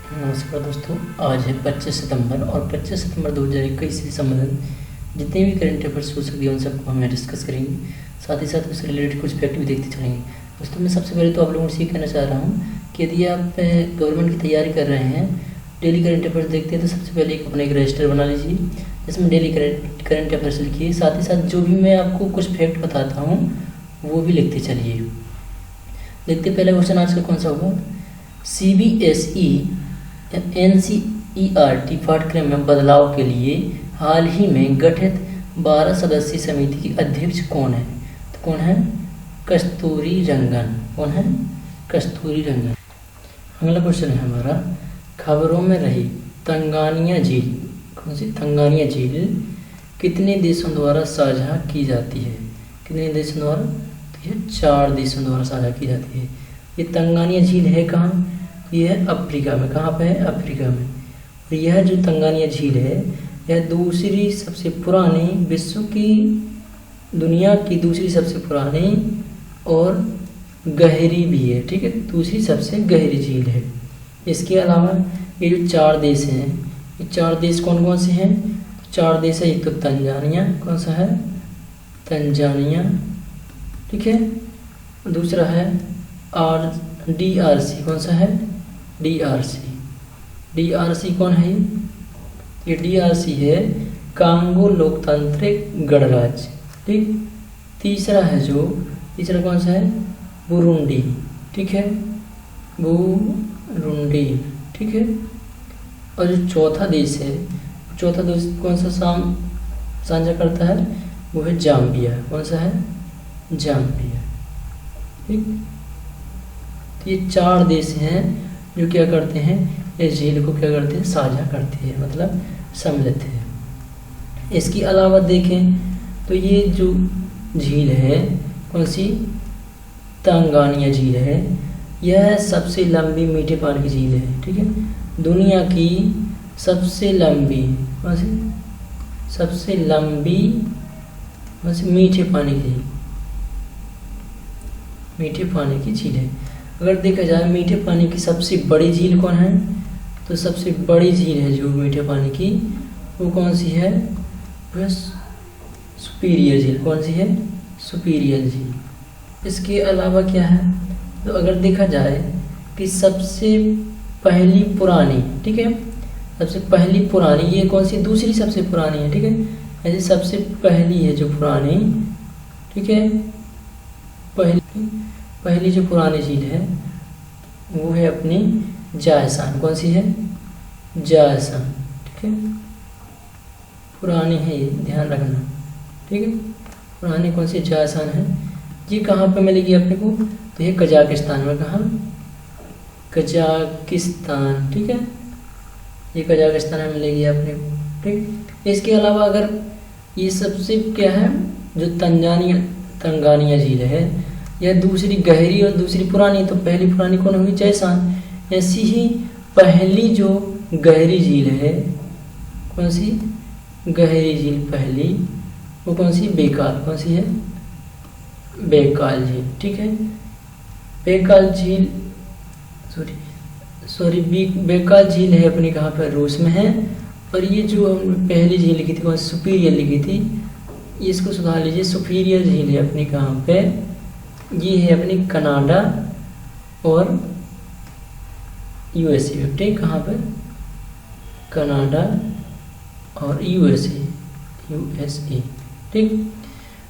नमस्कार दोस्तों, आज है 25 सितंबर और 25 सितंबर 2021 से संबंधित जितने भी करंट अफेयर्स हो सकते हैं उन सबको हम डिस्कस करेंगे। साथ ही साथ उससे रिलेटेड कुछ फैक्ट भी देखते चलेंगे। दोस्तों, मैं सबसे पहले तो आप लोगों से ये कहना चाह रहा हूँ कि यदि आप गवर्नमेंट की तैयारी कर रहे हैं, डेली करंट अफेयर्स देखते हैं, तो सबसे पहले अपना एक रजिस्टर बना लीजिए जिसमें डेली करंट अफेयर्स लिखिए। साथ ही साथ जो भी मैं आपको कुछ फैक्ट बताता हूँ वो भी लिखते चलिए। देखते पहला क्वेश्चन आज का कौन सा होगा। CBSE NCERT पाठ्यक्रम में बदलाव के लिए हाल ही में गठित 12 सदस्यीय समिति की अध्यक्ष कौन है? तो कौन है? कस्तूरी रंगन। कौन है? कस्तूरी रंगन। अगला क्वेश्चन है हमारा, खबरों में रही तंगानिया झील, कौन सी तंगानिया झील कितने देशों द्वारा साझा की जाती है? कितने देशों द्वारा? तो ये 4 देशों द्वारा साझा की जाती है। ये तंगानिया झील है कहाँ? ये है अफ्रीका में। कहाँ पे है? अफ्रीका में। और यह जो तंगानिया झील है यह दूसरी सबसे पुरानी, विश्व की, दुनिया की दूसरी सबसे पुरानी और गहरी भी है। ठीक है, दूसरी सबसे गहरी झील है। इसके अलावा ये जो 4 देश हैं, ये 4 देश कौन कौन से हैं? 4 देश है, एक तो तंजानिया, कौन सा है? तंजानिया। ठीक है, दूसरा है DRC, कौन सा है? DRC कौन है? ये DRC है कांगो लोकतांत्रिक गणराज्य। ठीक, तीसरा कौन सा है? बुरुंडी। ठीक है, बुरुंडी। ठीक है, और जो चौथा देश कौन सा साझा करता है? वो है जाम्बिया। कौन सा है? जाम्बिया। ठीक, तो ये 4 देश हैं जो क्या करते हैं, इस झील को क्या करते हैं? साझा करते हैं, मतलब सम्मिलित है। इसके अलावा देखें तो ये जो झील है, कौन सी? तंगानिया झील है। यह सबसे लंबी मीठे पानी की झील है। ठीक है, दुनिया की सबसे लंबी, कौन सी? सबसे लंबी कौन सी? मीठे पानी की झील है। अगर देखा जाए मीठे पानी की सबसे बड़ी झील कौन है, तो सबसे बड़ी झील है जो मीठे पानी की, वो कौन सी है? वह सुपीरियर झील। कौन सी है? सुपीरियर झील। इसके अलावा क्या है, तो अगर देखा जाए कि सबसे पहली पुरानी, ठीक है, सबसे पहली पुरानी ये कौन सी? दूसरी सबसे पुरानी है। ठीक है, ऐसे सबसे पहली है जो पुरानी, ठीक है, पहली जो पुरानी झील है वो है अपनी जायसान। कौन सी है? जायसान। ठीक है, पुरानी है, ये ध्यान रखना। ठीक है, पुरानी कौन सी? जायसान है। ये कहाँ पे मिलेगी अपने को? तो ये कजाकिस्तान में। कहाँ? कजाकिस्तान। ठीक है, ये कजाकिस्तान में मिलेगी अपने को। ठीक, इसके अलावा अगर ये सबसे क्या है, जो तंगानिया झील है, यह दूसरी गहरी और दूसरी पुरानी, तो पहली पुरानी कौन होगी? जायसान। ऐसी ही पहली जो गहरी झील है, कौन सी? गहरी झील पहली, वो कौन सी? बेकाल। कौन सी है? बेकाल झील। ठीक है, बेकाल झील बेकाल झील है अपनी कहाँ पर? रूस में है। और ये जो हमने पहली झील लिखी थी, कौन सी? सुपीरियर लिखी थी, इसको सुधार लीजिए। सुपीरियर झील है अपनी कहाँ पे? ये है अपनी कनाडा और USA में। ठीक, कहाँ पर? कनाडा और USA। ठीक,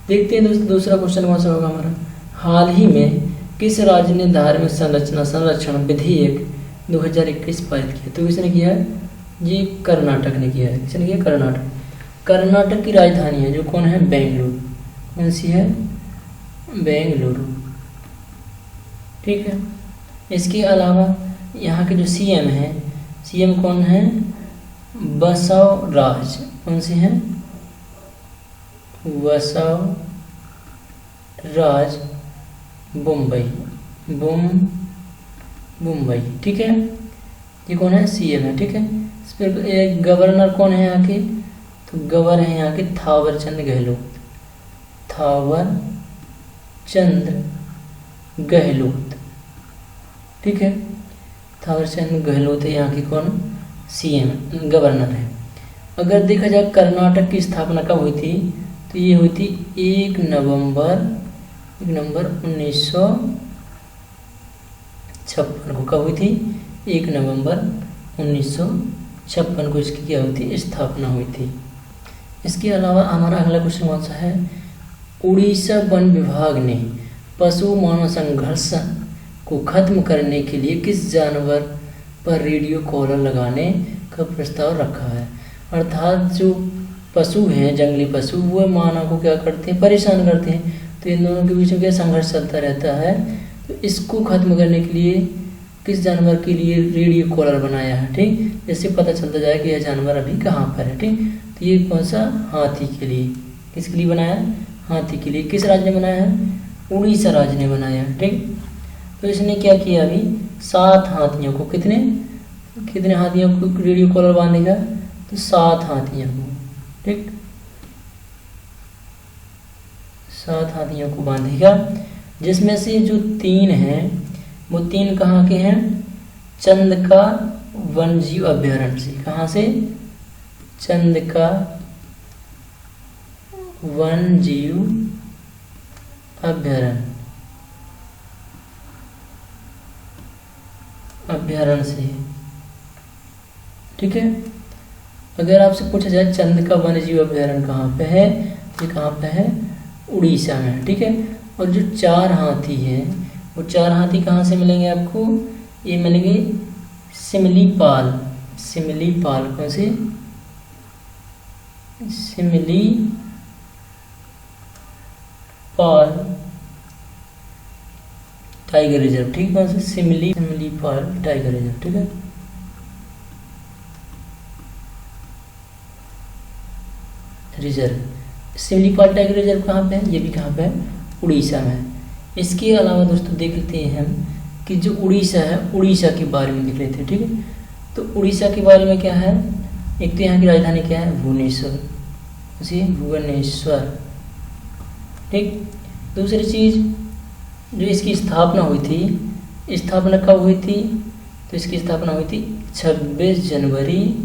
देखते हैं दोस्तों दूसरा क्वेश्चन कौन सा होगा हमारा। हाल ही में किस राज्य ने धार्मिक संरक्षण विधेयक 2021 पारित किया? तो किसने किया है? ये कर्नाटक ने किया है। किसने किया? कर्नाटक। कर्नाटक की राजधानी है जो कौन है? बेंगलुरु। कौन सी है? बेंगलुरु। ठीक है, इसके अलावा यहाँ के जो CM है, CM कौन है? बसवराज। कौन सी है? बसवराज मुंबई। ठीक है, ये कौन है? CM है। ठीक है, इस पर गवर्नर कौन है यहाँ के? तो गवर्नर है यहाँ के थावरचंद गहलोत। ठीक है, थावरचंद गहलोत है यहाँ की कौन सीएम गवर्नर है। अगर देखा जाए कर्नाटक की स्थापना कब हुई थी, तो ये हुई थी 1 नवंबर 1956 को। कब हुई थी? 1 नवंबर 1956 को इसकी क्या हुई थी? स्थापना हुई थी। इसके अलावा हमारा अगला क्वेश्चन कौन सा है? उड़ीसा वन विभाग ने पशु मानव संघर्ष को खत्म करने के लिए किस जानवर पर रेडियो कॉलर लगाने का प्रस्ताव रखा है? अर्थात जो पशु हैं, जंगली पशु, वो मानव को क्या करते हैं? परेशान करते हैं। तो इन दोनों के बीच में क्या संघर्ष चलता रहता है। तो इसको खत्म करने के लिए किस जानवर के लिए रेडियो कॉलर बनाया है? ठीक, जिससे पता चलता जाए कि यह जानवर अभी कहाँ पर है। ठीक, तो ये कौन सा? हाथी के लिए। किसके लिए बनाया? हाथी के लिए। किस राज्य ने बनाया है? उड़ीसा राज्य ने बनाया है। ठीक, तो इसने क्या किया? अभी 7 हाथियों को, कितने हाथियों को रेडियो कॉलर बांधेगा? तो 7 हाथियों को। ठीक, 7 हाथियों को बांधेगा, जिसमें से जो 3 हैं वो 3 कहाँ के हैं? चंदका वन्यजीव अभ्यारण्य से। कहाँ से? चंदका वन्यजीव अभ्यारण्य से। ठीक है, अगर आपसे पूछा जाए चंदका वन्यजीव अभ्यारण्य कहाँ पे है, तो कहाँ पे है? उड़ीसा में। ठीक है, और जो 4 हाथी हैं वो 4 हाथी कहाँ से मिलेंगे आपको? ये मिलेंगे सिमलीपाल। कौन से? Similipal tiger reserve. ठीक, कौन से? Similipal tiger reserve. ठीक है, रिजर्व सिमलीपाल टाइगर रिजर्व कहाँ पे है? ये भी कहाँ पे है? उड़ीसा में। इसके अलावा दोस्तों देख लेते हैं हम कि जो उड़ीसा है, उड़ीसा के बारे में देख लेते हैं। ठीक है, तो उड़ीसा के बारे में क्या है? एक तो यहाँ की राजधानी क्या है? भुवनेश्वर। ठीक, दूसरी चीज़ जो इसकी स्थापना हुई थी, स्थापना कब हुई थी? तो इसकी स्थापना हुई थी 26 जनवरी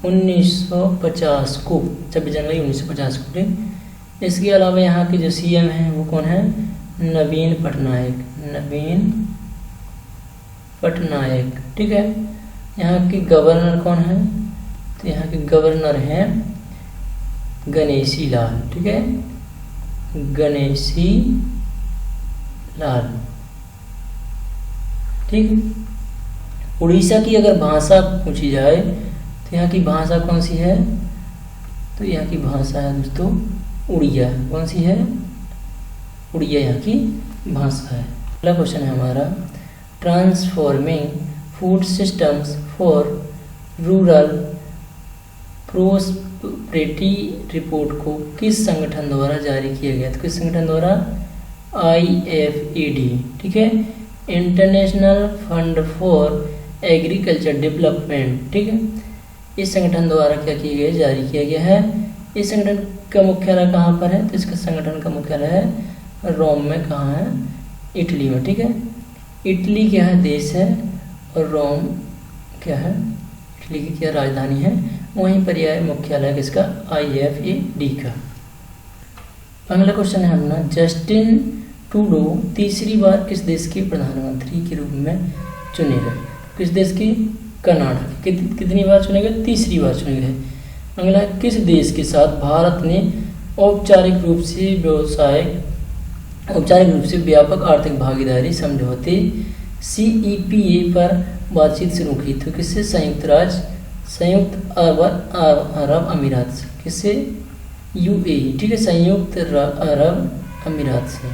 1950 को। 26 जनवरी 1950 को। ठीक, इसके अलावा यहाँ के जो सीएम हैं वो कौन है? नवीन पटनायक। ठीक है, यहाँ के गवर्नर कौन है? तो यहाँ के गवर्नर हैं गणेशी लाल। ठीक है, गणेशी लाल। ठीक, उड़ीसा की अगर भाषा पूछी जाए तो यहाँ की भाषा कौन सी है? तो यहाँ की भाषा है दोस्तों उड़िया। कौन सी है? उड़िया यहाँ की भाषा है। अगला क्वेश्चन है हमारा, transforming food systems for rural prosperity report को किस संगठन द्वारा जारी किया गया? तो किस संगठन द्वारा? IFAD। ठीक है, international fund for agriculture development. ठीक है, इस संगठन द्वारा क्या किया गया? जारी किया गया है। इस संगठन का मुख्यालय कहाँ पर है? तो इसका संगठन का मुख्यालय है रोम में। कहाँ है? इटली में। ठीक है, इटली क्या है? देश है, और रोम क्या है? इटली की क्या राजधानी है? वहीं पर यह मुख्यालय किसका? IFAD का। अगला क्वेश्चन है अपना, जस्टिन ट्रूडो तीसरी बार किस देश के प्रधानमंत्री के रूप में चुने गए? किस देश के? कनाडा। कितनी बार चुने गए? तीसरी बार चुने गए। अगला, किस देश के साथ भारत ने औपचारिक रूप से व्यापक आर्थिक भागीदारी समझौते CEPA पर बातचीत शुरू की? तो किससे? संयुक्त अरब अमीरात से। किससे? UAE। ठीक है, संयुक्त अरब अमीरात से।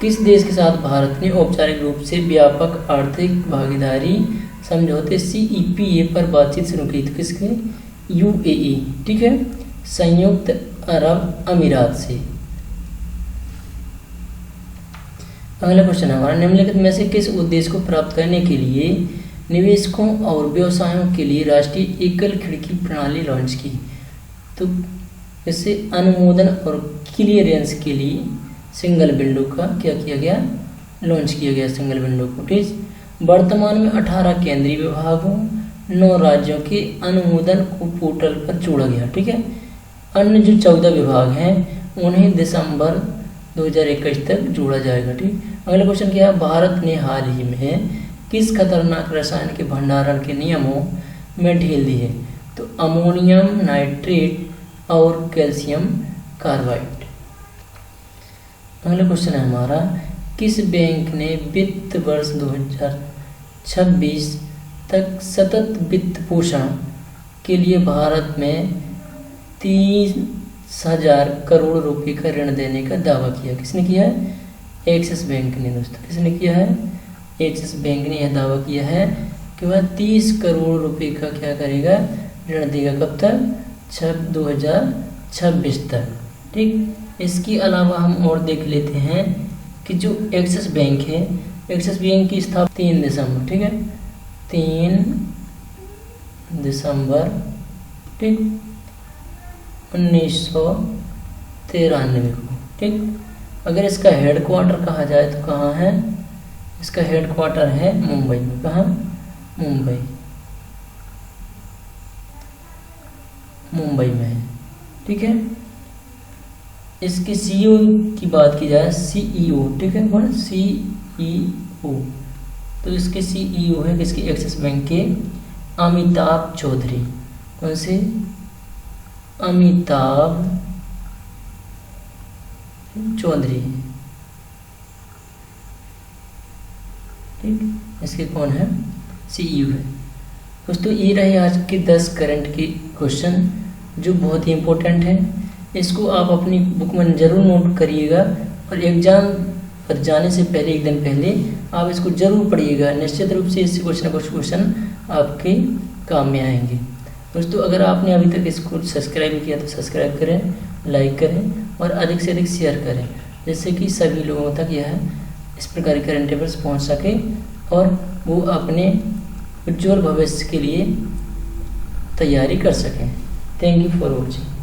किस देश के साथ भारत ने औपचारिक रूप से व्यापक आर्थिक भागीदारी समझौते CEPA पर बातचीत शुरू की? तो किसके? UAE। ठीक है, संयुक्त अरब अमीरात से। अगला क्वेश्चन है हमारा, निम्नलिखित में से किस उद्देश्य को प्राप्त करने के लिए निवेशकों और व्यवसायों के लिए राष्ट्रीय एकल खिड़की प्रणाली लॉन्च की? तो इससे अनुमोदन और क्लियरेंस के लिए सिंगल विंडो का क्या किया गया? लॉन्च किया गया सिंगल विंडो फुटेज। वर्तमान में 18 केंद्रीय विभागों 9 राज्यों के अनुमोदन को पोर्टल पर जोड़ा गया। ठीक है, अन्य जो 14 विभाग हैं उन्हें दिसंबर 2021 तक जोड़ा जाएगा। ठीक, अगला क्वेश्चन क्या है, भारत ने हाल ही में किस खतरनाक रसायन के भंडारण के नियमों में ढील दी है? तो अमोनियम नाइट्रेट और कैल्शियम कार्बाइड। अगला क्वेश्चन है हमारा, किस बैंक ने वित्त वर्ष 2026 तक सतत वित्त पोषण के लिए भारत में 30,000 करोड़ रुपए का ऋण देने का दावा किया? किसने किया है? एक्सिस बैंक ने दोस्तों। किसने किया है? एक्सिस बैंक ने यह दावा किया है कि वह 30 करोड़ रुपए का क्या करेगा? ऋण देगा। कब तक? 2026 तक। ठीक, इसके अलावा हम और देख लेते हैं कि जो एक्सिस बैंक है, एक्सिस बैंक की स्थापना 3 दिसंबर, ठीक है, 3 दिसंबर ठीक 1993 को। ठीक, अगर इसका हेडक्वार्टर कहा जाए तो कहाँ है? इसका हेडक्वार्टर है मुंबई में। कहाँ? मुंबई में है। ठीक है, इसकी सीईओ की बात की जाए, सीईओ, ठीक है, कौन? सीईओ, तो इसके सीईओ है किसके? एक्सिस बैंक के अमिताभ चौधरी। कौन से? अमिताभ चौधरी। ठीक, इसके कौन है? सीईओ है। दोस्तों ये रहे आज के 10 करंट के क्वेश्चन जो बहुत ही इम्पोर्टेंट है। इसको आप अपनी बुक में ज़रूर नोट करिएगा और एग्ज़ाम पर जाने से पहले, एक दिन पहले आप इसको ज़रूर पढ़िएगा। निश्चित रूप से इससे कुछ ना कुछ क्वेश्चन आपके काम में आएंगे। दोस्तों अगर आपने अभी तक इसको सब्सक्राइब नहीं किया तो सब्सक्राइब करें, लाइक करें और अधिक से अधिक शेयर करें, जिससे कि सभी लोगों तक यह इस प्रकार के करंट अफेयर्स पहुँच सके और वो अपने उज्ज्वल भविष्य के लिए तैयारी कर सकें। Thank you for watching.